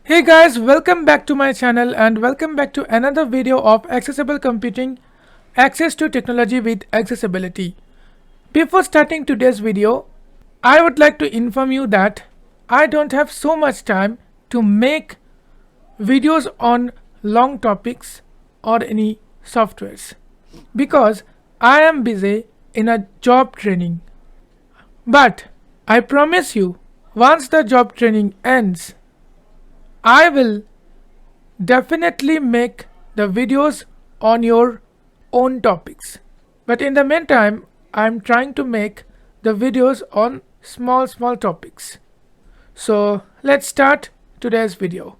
Hey guys, welcome back to my channel and welcome back to another video of Accessible Computing, Access to Technology with Accessibility. Before starting today's video, I would like to inform you that I don't have so much time to make videos on long topics or any softwares because I am busy in a job training. But I promise you, once the job training ends, I will definitely make the videos on your own topics. But in the meantime, I'm trying to make the videos on small topics. So let's start today's video.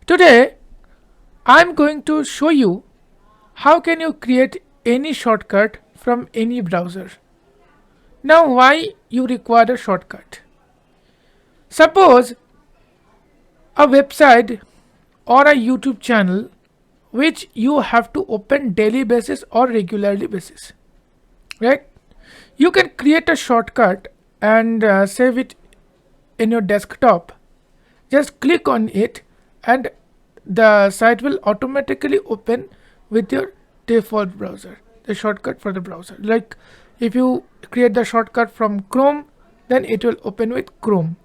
Today, I'm going to show you how can you create any shortcut from any browser. Now, why you require a shortcut? Suppose a website or a YouTube channel which you have to open daily basis or regularly basis, right? You can create a shortcut and save it in your desktop. Just click on it and the site will automatically open with your default browser, the shortcut for the browser. Like if you create the shortcut from Chrome, then it will open with Chrome.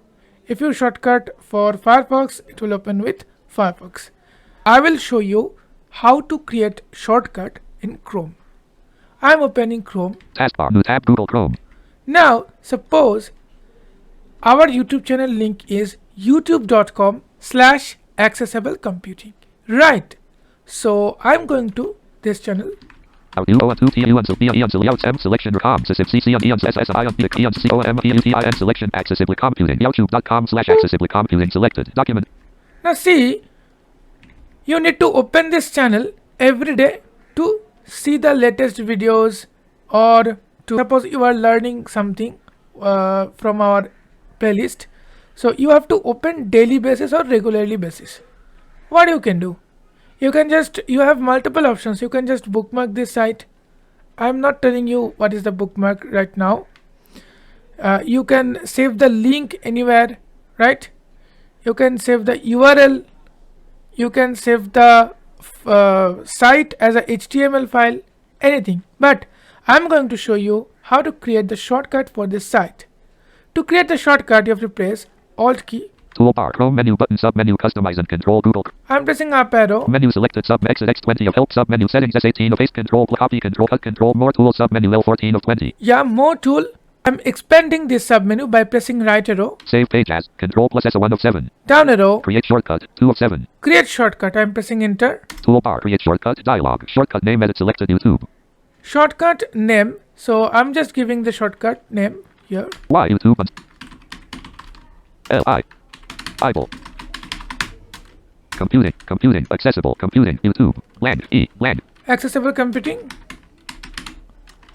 If you shortcut for Firefox, it will open with Firefox. I will show you how to create shortcut in Chrome. I'm opening Chrome. Taskbar, new tab, Google Chrome. Now, suppose our YouTube channel link is youtube.com/accessiblecomputing. Right. So I'm going to this channel. Selection accessiblecomputing youtube.com/accessiblecomputing selected document. Now see, you need to open this channel every day to see the latest videos, or to suppose you are learning something from our playlist. So you have to open daily basis or regularly basis. What you can do? You have multiple options. You can just bookmark this site. I'm not telling you what is the bookmark right now. You can save the link anywhere, right? You can save the URL. You can save the site as a HTML file, anything. But I'm going to show you how to create the shortcut for this site. To create the shortcut, you have to press Alt key. Toolbar, Chrome menu button, sub menu, customize and control Google. I'm pressing up arrow. Menu selected, sub exit X20 of help, sub menu settings S18 of face, control copy, control cut, control more tool, sub menu L14 of 20. Yeah, more tool. I'm expanding this sub menu by pressing right arrow. Save page as control plus S1 of 7. Down arrow. Create shortcut 2 of 7. Create shortcut. I'm pressing enter. Toolbar, create shortcut dialog. Shortcut name edit selected YouTube. Shortcut name. So I'm just giving the shortcut name here. Y YouTube. L-I. Bible. Computing, accessible, computing, YouTube, land, land. Accessible computing.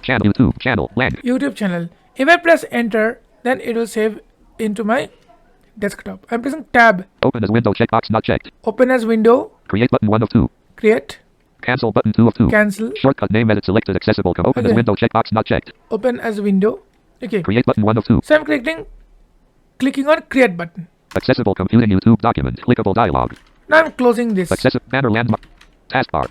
Channel, YouTube, channel, land. YouTube channel. If I press enter, then it will save into my desktop. I'm pressing tab. Open as window, checkbox not checked. Open as window. Create button 1 of 2. Create. Cancel button 2 of 2. Cancel. Shortcut name edit selected accessible. Open as window, checkbox not checked. Open as window. Okay. Create button 1 of 2. So I'm clicking on create button. Accessible computing YouTube document. Clickable dialog. Now I'm closing this. Accessible banner landmark. Taskbar.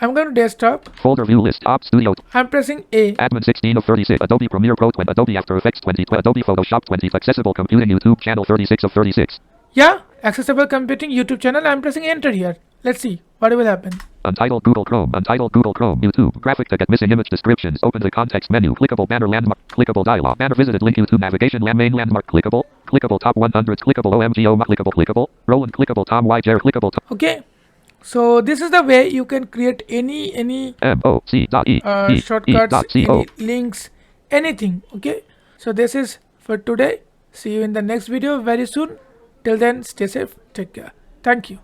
I'm going to desktop. Folder view list. Op Studio. I'm pressing A. Admin 16 of 36. Adobe Premiere Pro 20. Adobe After Effects 20. Adobe Photoshop 20. Accessible computing YouTube channel 36 of 36. Yeah, accessible computing YouTube channel. I'm pressing enter here. Let's see what will happen. Untitled Google Chrome. Untitled Google Chrome. YouTube. Graphic to get missing image descriptions. Open the context menu. Clickable banner landmark. Clickable dialog. Banner visited link YouTube navigation main landmark. Clickable. Clickable top 100. Clickable OMGO. Clickable. Roland. Clickable Tom Y. Jer. Clickable. Okay. So this is the way you can create any shortcuts, any links, anything. Okay. So this is for today. See you in the next video very soon. Till then, stay safe. Take care. Thank you.